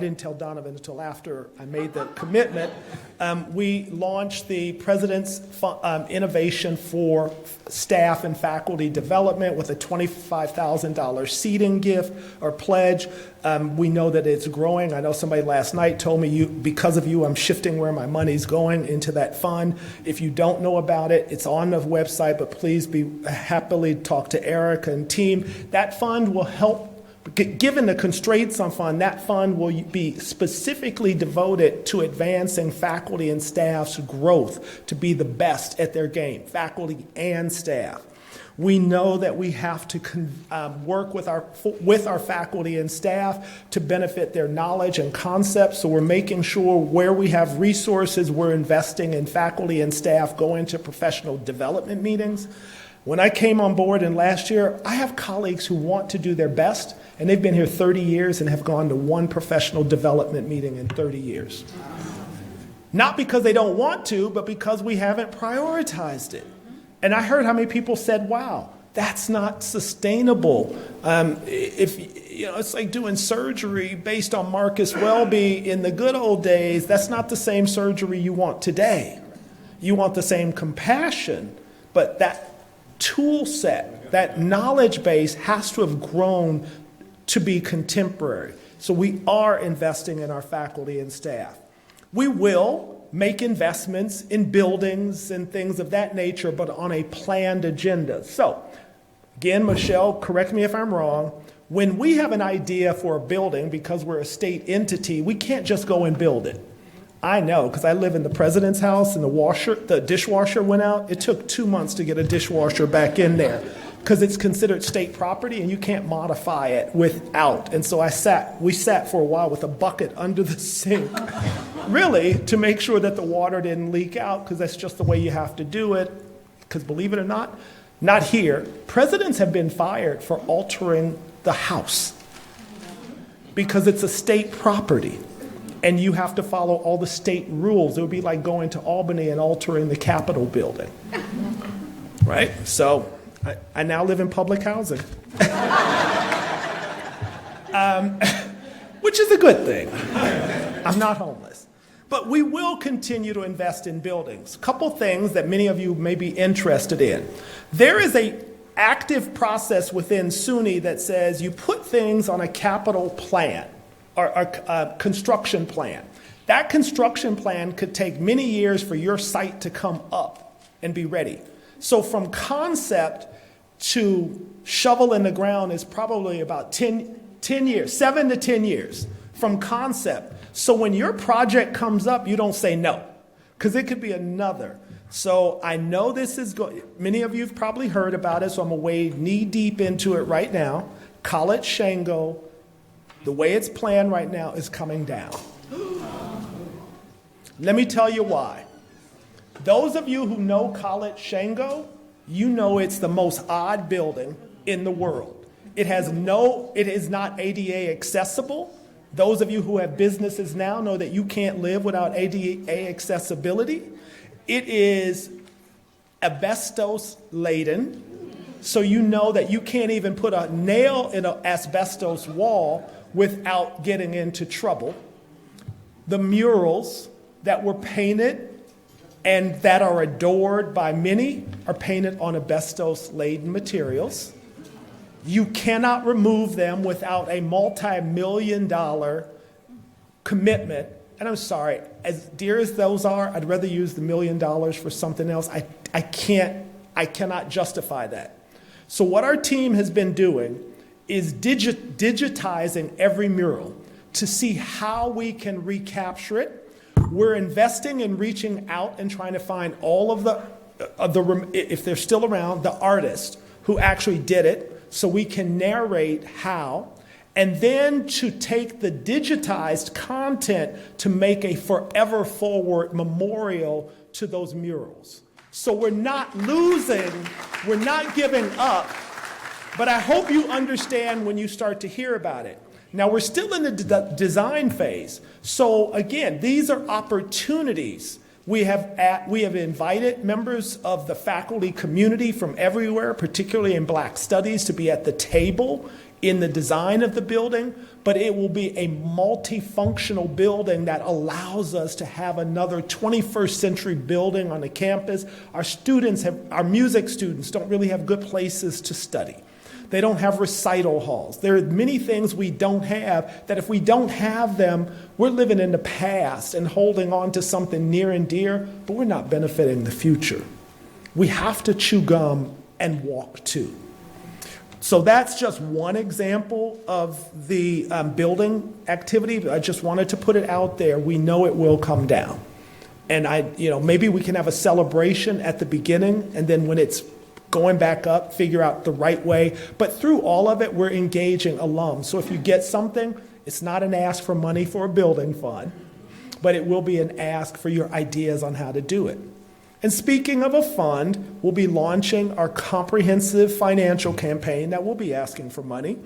didn't tell Donovan until after I made the commitment, we launched the President's Innovation for Staff and Faculty Development with a $25,000 seeding gift or pledge. We know that it's growing. I know somebody last night told me, because of you, I'm shifting where my money's going into that fund. If you don't know about it, it's on the website, but please happily talk to Erica and team. That fund will help. Given the constraints on fund, that fund will be specifically devoted to advancing faculty and staff's growth to be the best at their game, faculty and staff. We know that we have to work with our faculty and staff to benefit their knowledge and concepts. So we're making sure where we have resources, we're investing in faculty and staff going to professional development meetings. When I came on board in last year, I have colleagues who want to do their best, and they've been here 30 years and have gone to one professional development meeting in 30 years. Not because they don't want to, but because we haven't prioritized it. And I heard how many people said, wow, that's not sustainable. It's like doing surgery based on Marcus Welby in the good old days. That's not the same surgery you want today. You want the same compassion, but that tool set, that knowledge base has to have grown to be contemporary. So we are investing in our faculty and staff. We will make investments in buildings and things of that nature, but on a planned agenda. So, again, Michelle, correct me if I'm wrong, when we have an idea for a building, because we're a state entity, we can't just go and build it. I know, because I live in the president's house and the dishwasher went out. It took 2 months to get a dishwasher back in there because it's considered state property and you can't modify it without. And so we sat for a while with a bucket under the sink, really, to make sure that the water didn't leak out, because that's just the way you have to do it. Because believe it or not here, presidents have been fired for altering the house because it's a state property. And you have to follow all the state rules. It would be like going to Albany and altering the Capitol building, right? So I now live in public housing, which is a good thing. I'm not homeless. But we will continue to invest in buildings. A couple things that many of you may be interested in. There is an active process within SUNY that says you put things on a capital plan, or a construction plan. That construction plan could take many years for your site to come up and be ready. So from concept to shovel in the ground is probably about 10 years, 7 to 10 years from concept. So when your project comes up, you don't say no, because it could be another. So I know this is many of you have probably heard about it, so I'm going to wade knee deep into it right now. College Shango, the way it's planned right now, is coming down. Let me tell you why. Those of you who know College Shango, you know it's the most odd building in the world. It is not ADA accessible. Those of you who have businesses now know that you can't live without ADA accessibility. It is asbestos laden, so you know that you can't even put a nail in an asbestos wall without getting into trouble. The murals that were painted and that are adored by many are painted on asbestos-laden materials. You cannot remove them without a multi-million-dollar commitment. And I'm sorry, as dear as those are, I'd rather use the $1 million for something else. I cannot justify that. So what our team has been doing is digitizing every mural. to see how we can recapture it. We're investing in reaching out and trying to find all of the if they're still around, the artists who actually did it, so we can narrate how, and then to take the digitized content to make a forever forward memorial to those murals. So we're not losing, we're not giving up, but I hope you understand when you start to hear about it. Now we're still in the design phase. So again, these are opportunities. We have invited members of the faculty community from everywhere, particularly in Black Studies, to be at the table in the design of the building, but it will be a multifunctional building that allows us to have another 21st century building on the campus. Our music students don't really have good places to study. They don't have recital halls. There are many things we don't have that if we don't have them, we're living in the past and holding on to something near and dear, but we're not benefiting the future. We have to chew gum and walk too. So that's just one example of the building activity. I just wanted to put it out there. We know it will come down. And maybe we can have a celebration at the beginning, and then when it's going back up, figure out the right way. But through all of it, we're engaging alums. So if you get something, it's not an ask for money for a building fund, but it will be an ask for your ideas on how to do it. And speaking of a fund, we'll be launching our comprehensive financial campaign that will be asking for money.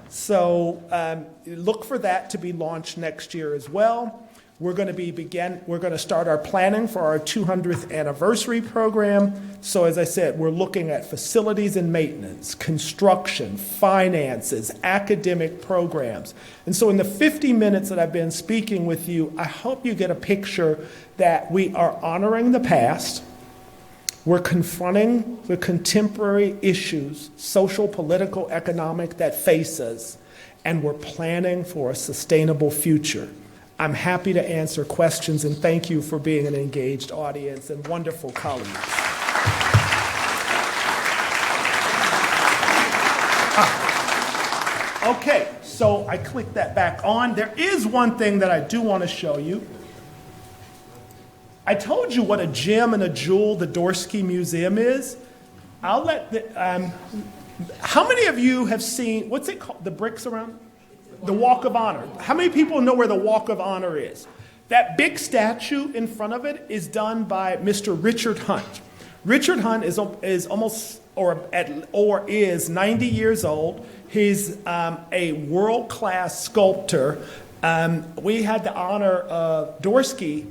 So look for that to be launched next year as well. We're going to start our planning for our 200th anniversary program. So as I said, we're looking at facilities and maintenance, construction, finances, academic programs. And so in the 50 minutes that I've been speaking with you, I hope you get a picture that we are honoring the past. We're confronting the contemporary issues, social, political, economic, that face us, and we're planning for a sustainable future. I'm happy to answer questions, and thank you for being an engaged audience and wonderful colleagues. Okay, so I clicked that back on. There is one thing that I do want to show you. I told you what a gem and a jewel the Dorsky Museum is. I'll let how many of you have seen, what's it called, the bricks around? The Walk of Honor. How many people know where the Walk of Honor is? That big statue in front of it is done by Mr. Richard Hunt. Richard Hunt is almost is 90 years old. He's a world-class sculptor. We had the honor of Dorsky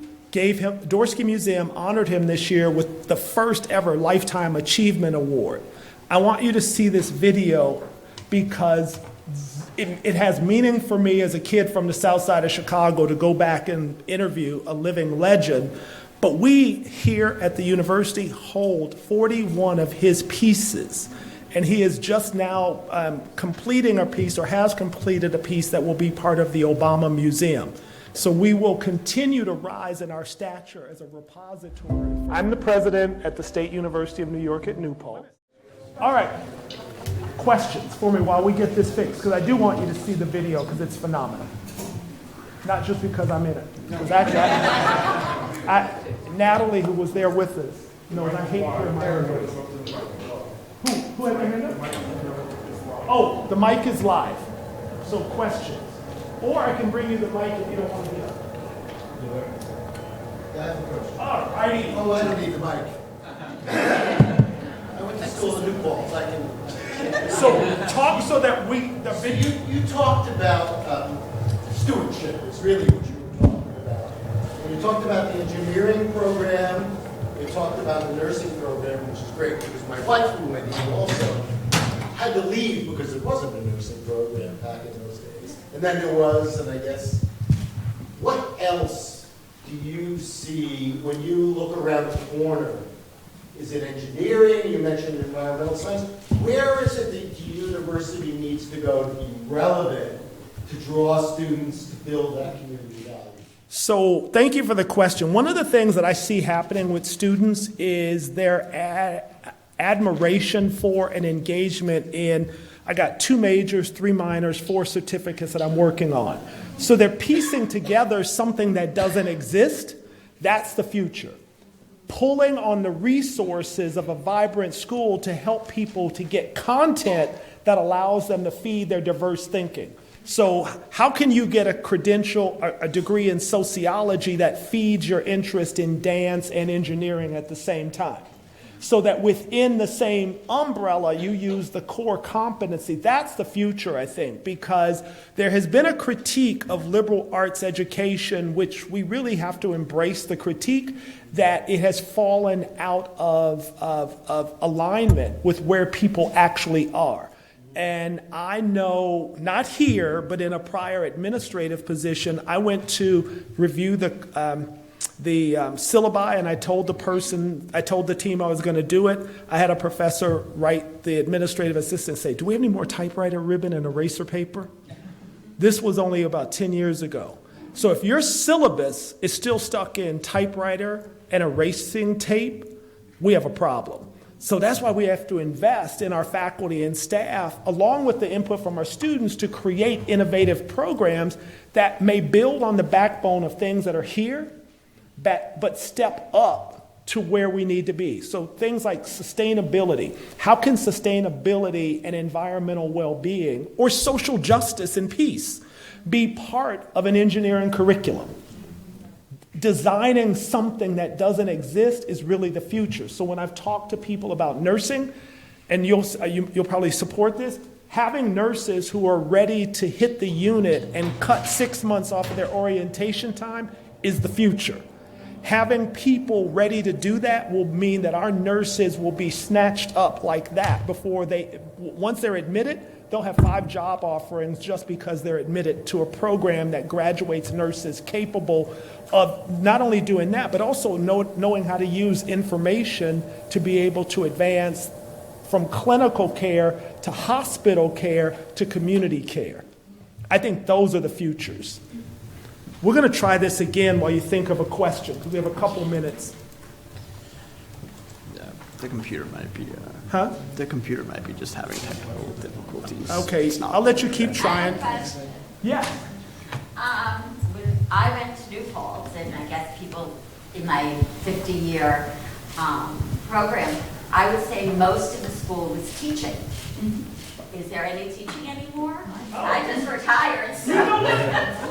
Museum honored him this year with the first ever Lifetime Achievement Award. I want you to see this video because it has meaning for me as a kid from the south side of Chicago to go back and interview a living legend. But we here at the university hold 41 of his pieces. And he is just now completing a piece, or has completed a piece that will be part of the Obama Museum. So we will continue to rise in our stature as a repository. I'm the president at the State University of New York at New Paltz. All right. Questions for me while we get this fixed, because I do want you to see the video because it's phenomenal. Not just because I'm in it. Because actually, Natalie, who was there with us, knows I hate hearing my own voice. Who had their hand up? Oh, the mic is live. So questions. Or I can bring you the mic if you don't want to be up. I have a question. All righty. Oh, I don't need the mic. I went to school in New Paltz. I can. So talk so that the video. You talked about stewardship. It's really what you were talking about. And you talked about the engineering program. You talked about the nursing program, which is great because my wife, who went here also, had to leave because it wasn't a nursing program back in those days. And then there was, and I guess, what else do you see when you look around the corner? Is it engineering? You mentioned environmental science. Where is it that the university needs to go to be relevant, to draw students, to build that community value? So thank you for the question. One of the things that I see happening with students is they're admiration for and engagement in. I got 2 majors, 3 minors, 4 certificates that I'm working on. So they're piecing together something that doesn't exist. That's the future. Pulling on the resources of a vibrant school to help people to get content that allows them to feed their diverse thinking. So how can you get a credential, a degree in sociology that feeds your interest in dance and engineering at the same time? So that within the same umbrella, you use the core competency. That's the future, I think, because there has been a critique of liberal arts education, which we really have to embrace the critique that it has fallen out of alignment with where people actually are. And I know, not here, but in a prior administrative position, I went to review the syllabi, and I told the team I was going to do it. I had a professor write, the administrative assistant say, do we have any more typewriter ribbon and eraser paper? This was only about 10 years ago. So if your syllabus is still stuck in typewriter and erasing tape, we have a problem. So that's why we have to invest in our faculty and staff, along with the input from our students, to create innovative programs that may build on the backbone of things that are here, but step up to where we need to be. So things like sustainability. How can sustainability and environmental well-being or social justice and peace be part of an engineering curriculum? Designing something that doesn't exist is really the future. So when I've talked to people about nursing, and you'll probably support this, having nurses who are ready to hit the unit and cut 6 months off of their orientation time is the future. Having people ready to do that will mean that our nurses will be snatched up like that once they're admitted, they'll have 5 job offerings just because they're admitted to a program that graduates nurses capable of not only doing that, but also knowing how to use information to be able to advance from clinical care to hospital care to community care. I think those are the futures. We're going to try this again while you think of a question, because we have a couple minutes. Yeah, the computer might be. The computer might be just having technical difficulties. Okay, I'll let you keep trying. Yeah. I went to New Paltz, and I guess people in my 50-year program, I would say most of the school was teaching. Is there any teaching anymore? I just retired. So.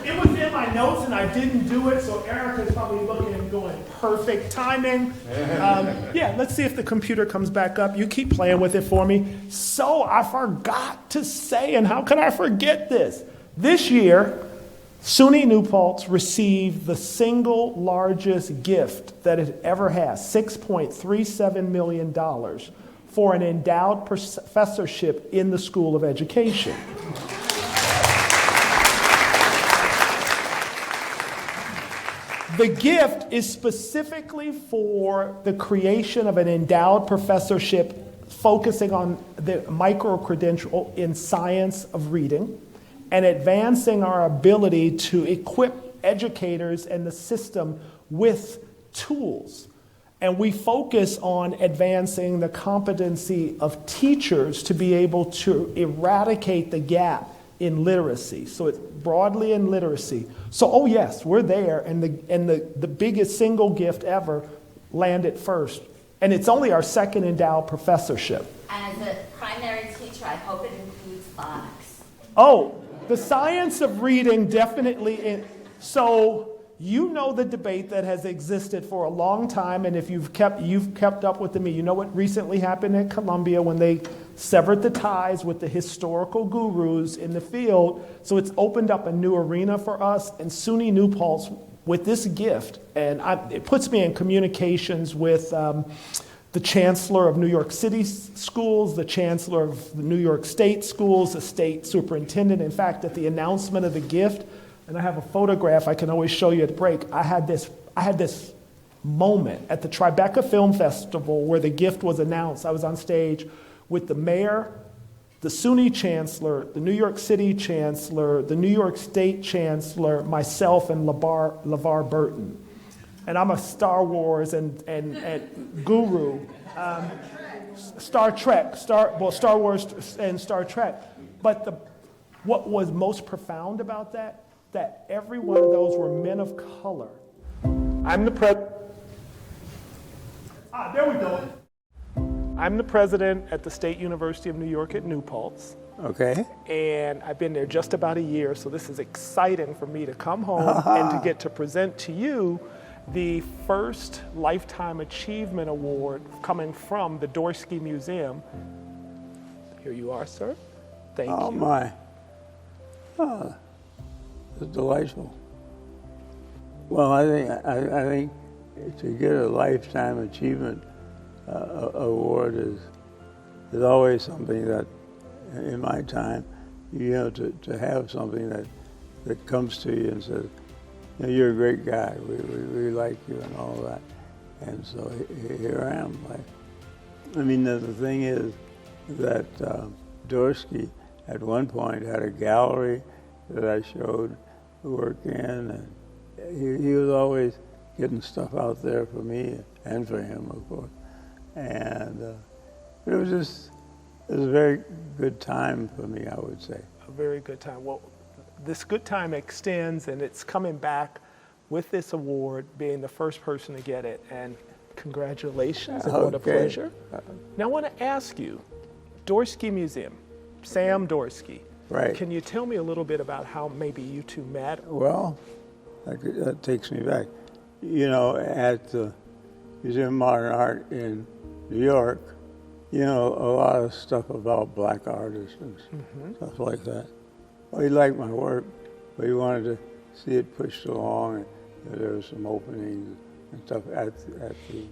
It was in my notes and I didn't do it, so Erica's probably looking and going, perfect timing. Let's see if the computer comes back up. You keep playing with it for me. So I forgot to say, and how could I forget this? This year, SUNY New Paltz received the single largest gift that it ever has, $6.37 million. For an endowed professorship in the School of Education. The gift is specifically for the creation of an endowed professorship focusing on the micro-credential in science of reading and advancing our ability to equip educators and the system with tools. And we focus on advancing the competency of teachers to be able to eradicate the gap in literacy. So it's broadly in literacy. So, yes, we're there, and the biggest single gift ever landed first. And it's only our second endowed professorship. And as a primary teacher, I hope it includes phonics. Oh, the science of reading definitely. So you know the debate that has existed for a long time, and if you've kept up with me, you know what recently happened at Columbia when they severed the ties with the historical gurus in the field. So it's opened up a new arena for us, and SUNY New Paltz with this gift, and it puts me in communications with the chancellor of New York City schools, the chancellor of the New York State schools, the state superintendent. In fact, at the announcement of the gift, and I have a photograph I can always show you at the break, I had this moment at the Tribeca Film Festival where the gift was announced. I was on stage with the mayor, the SUNY chancellor, the New York City chancellor, the New York State chancellor, myself, and LeVar Burton. And I'm a Star Wars and guru. Star Trek, Star Wars and Star Trek. But what was most profound about that every one of those were men of color. I'm the there we go. I'm the president at the State University of New York at New Paltz. Okay. And I've been there just about a year, so this is exciting for me to come home and to get to present to you the first Lifetime Achievement Award coming from the Dorsey Museum. Here you are, sir. Thank you. Oh, my. Oh, it's delightful. Well, I think to get a Lifetime Achievement Award is always something that, in my time, to have something that comes to you and says, you're a great guy, we like you and all that. And so here I am. I mean, the thing is that Dorsey at one point had a gallery that I showed work in, and he was always getting stuff out there for me and for him, of course. And it was a very good time for me, I would say. A very good time. Well, this good time extends, and it's coming back with this award, being the first person to get it. And congratulations, and what a pleasure. Now I want to ask you, Dorsey Museum, Sam Dorsey. Right. Can you tell me a little bit about how maybe you two met? Well, that takes me back. At the Museum of Modern Art in New York, a lot of stuff about black artists and stuff like that. Well, he liked my work, but he wanted to see it pushed along, and there were some openings and stuff at the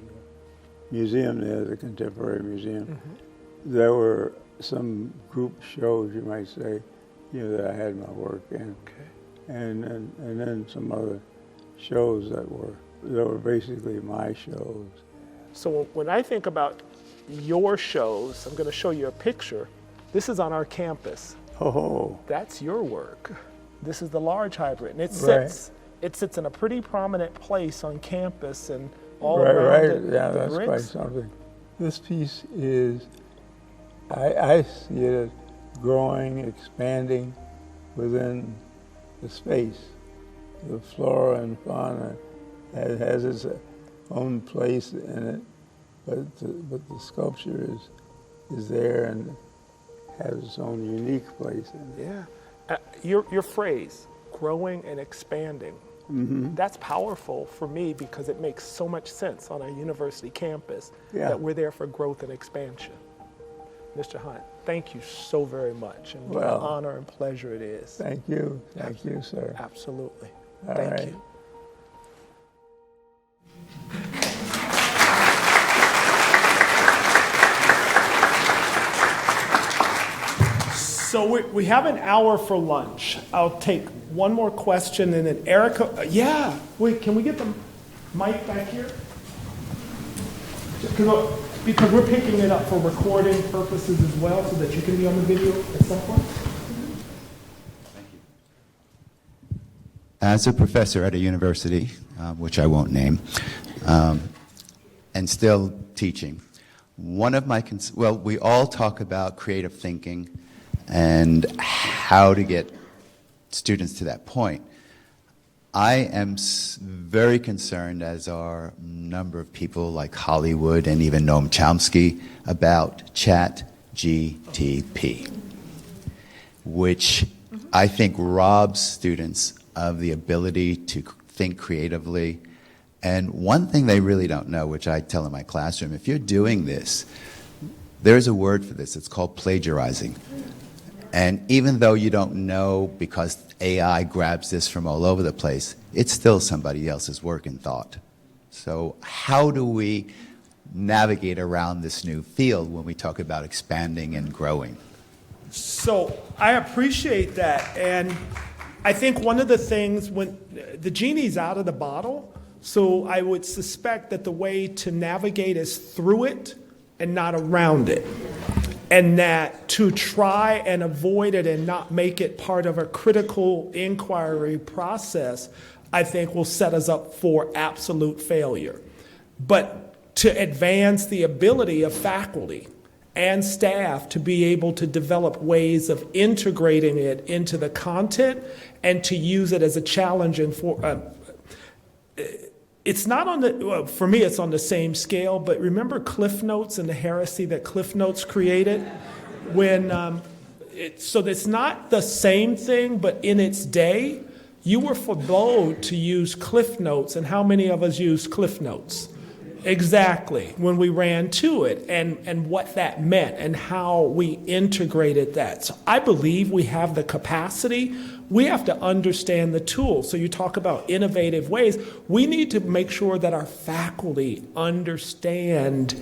museum there, the Contemporary Museum. There were some group shows, you might say, that I had my work in. Okay. And then some other shows that were basically my shows. So when I think about your shows, I'm going to show you a picture. This is on our campus. Oh. That's your work. This is the large hybrid, and it sits in a pretty prominent place on campus and all around it. Yeah, that's bricks. quite something. This piece is, I see it as growing, expanding within the space. The flora and fauna has its own place in it, but the sculpture is there and has its own unique place in it. Yeah. Your phrase, growing and expanding, that's powerful for me because it makes so much sense on a university campus that we're there for growth and expansion. Mr. Hunt, thank you so very much, and what an honor and pleasure it is. Thank you. Thank you, sir. Absolutely. All Thank right. you. So we have an hour for lunch. I'll take one more question, and then Erica, wait, can we get the mic back here? Because we're picking it up for recording purposes as well, so that you can be on the video at some point. As a professor at a university, which I won't name, and still teaching, one of my, we all talk about creative thinking and how to get students to that point. I am very concerned, as are a number of people like Hollywood and even Noam Chomsky, about ChatGPT, which I think robs students of the ability to think creatively. And one thing they really don't know, which I tell in my classroom, if you're doing this, there's a word for this. It's called plagiarizing. And even though you don't know, because AI grabs this from all over the place, it's still somebody else's work and thought. So how do we navigate around this new field when we talk about expanding and growing? So I appreciate that. And I think one of the things, when the genie's out of the bottle, so I would suspect that the way to navigate is through it and not around it. And that to try and avoid it and not make it part of a critical inquiry process, I think will set us up for absolute failure. But to advance the ability of faculty and staff to be able to develop ways of integrating it into the content and to use it as a challenge. And it's not on the, well, for me, it's on the same scale, but remember Cliff Notes and the heresy that Cliff Notes created? So it's not the same thing, but in its day, you were forbade to use Cliff Notes, and how many of us use Cliff Notes? Exactly, when we ran to it, and what that meant, and how we integrated that. So I believe we have the capacity. We have to understand the tools. So you talk about innovative ways. We need to make sure that our faculty understand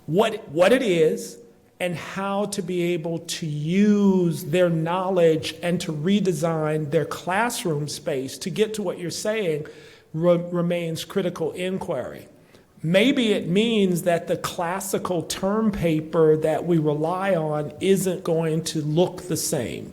what it is and how to be able to use their knowledge and to redesign their classroom space to get to what you're saying remains critical inquiry. Maybe it means that the classical term paper that we rely on isn't going to look the same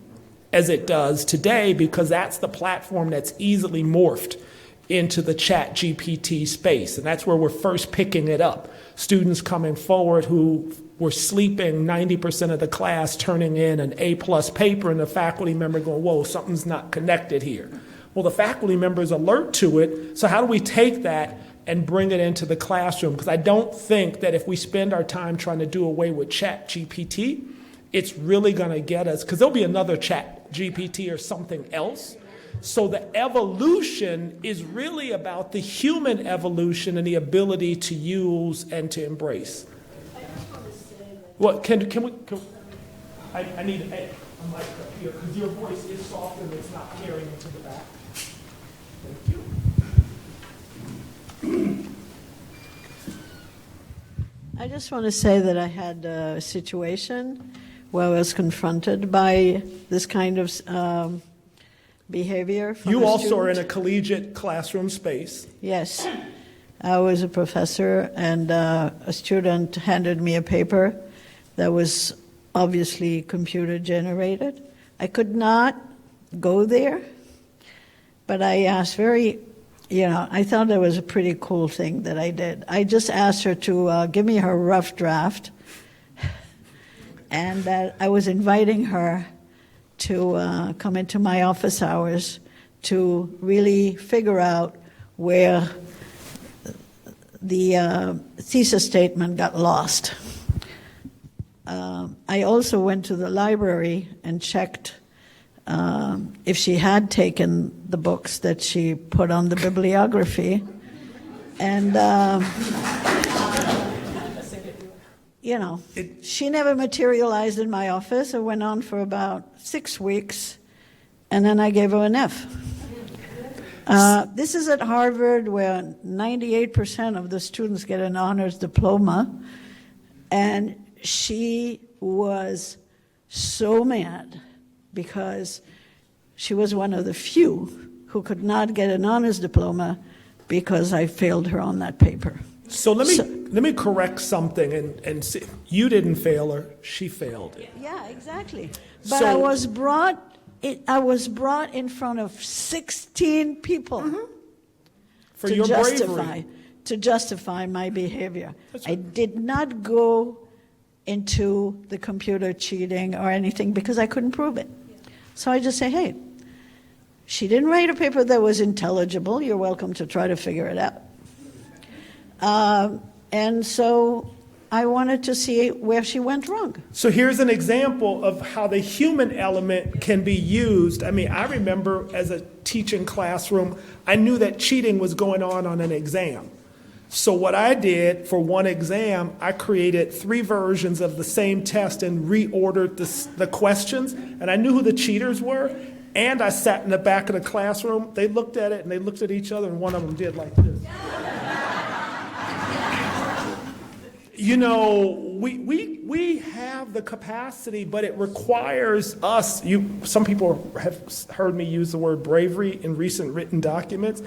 as it does today, because that's the platform that's easily morphed into the ChatGPT space. And that's where we're first picking it up. Students coming forward who were sleeping 90% of the class, turning in an A+ paper, and the faculty member going, whoa, something's not connected here. Well, the faculty member is alert to it, so how do we take that and bring it into the classroom? Because I don't think that if we spend our time trying to do away with ChatGPT, it's really going to get us, because there'll be another ChatGPT or something else. So the evolution is really about the human evolution and the ability to use and to embrace. I just want to say that. Well, I need a mic up here, because your voice is softer and it's not carrying into the back. Thank you. I just want to say that I had a situation where I was confronted by this kind of behavior from You a also are in student. a collegiate classroom space. Yes. I was a professor, and a student handed me a paper that was obviously computer generated. I could not go there, but I asked I thought it was a pretty cool thing that I did. I just asked her to give me her rough draft, and that I was inviting her to come into my office hours to really figure out where the thesis statement got lost. I also went to the library and checked if she had taken the books that she put on the bibliography. And, she never materialized in my office. It went on for about 6 weeks, and then I gave her an F. This is at Harvard, where 98% of the students get an honors diploma, and she was so mad because she was one of the few who could not get an honors diploma because I failed her on that paper. So let me correct something and see. You didn't fail her; she failed it. Yeah, exactly. But So- I was brought in front of 16 people For your bravery. to justify my behavior. That's I right. did not go into the computer cheating or anything because I couldn't prove it. So I just say, hey, she didn't write a paper that was intelligible. You're welcome to try to figure it out. And so I wanted to see where she went wrong. So here's an example of how the human element can be used. I mean, I remember as a teaching classroom, I knew that cheating was going on an exam. So what I did for one exam, I created 3 versions of the same test and reordered the questions, and I knew who the cheaters were, and I sat in the back of the classroom. They looked at it, and they looked at each other, and one of them did like this. We have the capacity, but it requires us. Some people have heard me use the word bravery in recent written documents.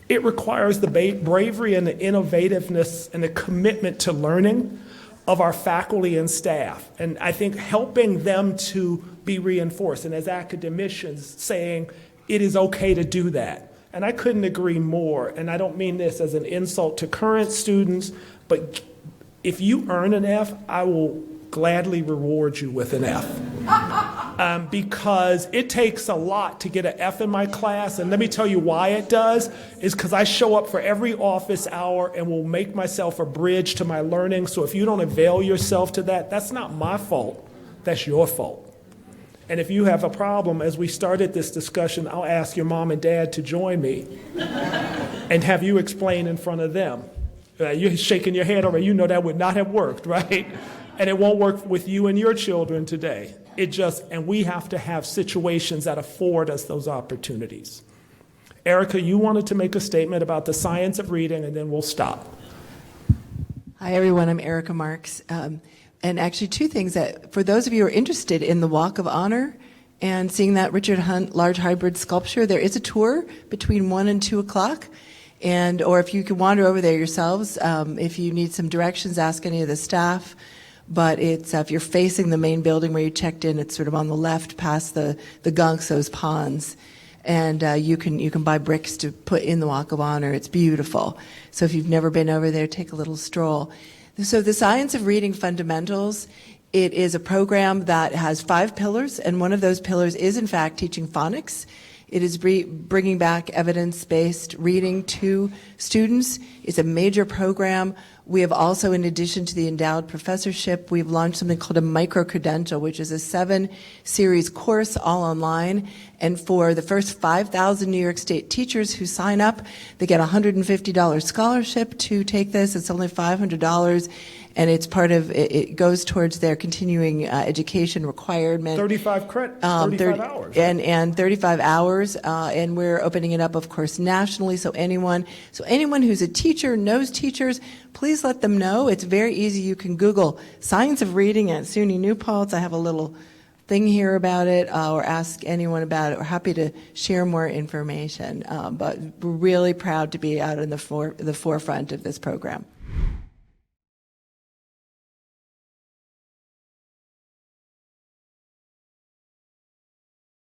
It requires the bravery and the innovativeness and the commitment to learning of our faculty and staff. And I think helping them to be reinforced, and as academicians saying it is okay to do that. And I couldn't agree more. And I don't mean this as an insult to current students, but if you earn an F, I will gladly reward you with an F. Because it takes a lot to get an F in my class. And let me tell you why it does, is because I show up for every office hour and will make myself a bridge to my learning. So if you don't avail yourself to that, that's not my fault. That's your fault. And if you have a problem, as we started this discussion, I'll ask your mom and dad to join me and have you explain in front of them. You're shaking your head already. You know that would not have worked, right? And it won't work with you and your children today. And we have to have situations that afford us those opportunities. Erica, you wanted to make a statement about the science of reading, and then we'll stop. Hi, everyone. I'm Erica Marks. And actually, two things that, for those of you who are interested in the Walk of Honor and seeing that Richard Hunt large hybrid sculpture, there is a tour between 1 and 2 o'clock. Or if you can wander over there yourselves, if you need some directions, ask any of the staff. But it's, if you're facing the main building where you checked in, it's sort of on the left past the gunks, those ponds. And you can buy bricks to put in the Walk of Honor. It's beautiful. So if you've never been over there, take a little stroll. So the Science of Reading Fundamentals, it is a program that has 5 pillars, and one of those pillars is, in fact, teaching phonics. It is bringing back evidence-based reading to students. It's a major program. We have also, in addition to the endowed professorship, we've launched something called a micro-credential, which is a 7-series course all online. And for the first 5,000 New York State teachers who sign up, they get a $150 scholarship to take this. It's only $500. And it's part of, it goes towards their continuing education requirement. 35 hours. And 35 hours. And we're opening it up, of course, nationally. So anyone who's a teacher, knows teachers, please let them know. It's very easy. You can Google Science of Reading at SUNY New Paltz. I have a little thing here about it, or ask anyone about it. We're happy to share more information. But we're really proud to be out in the forefront of this program.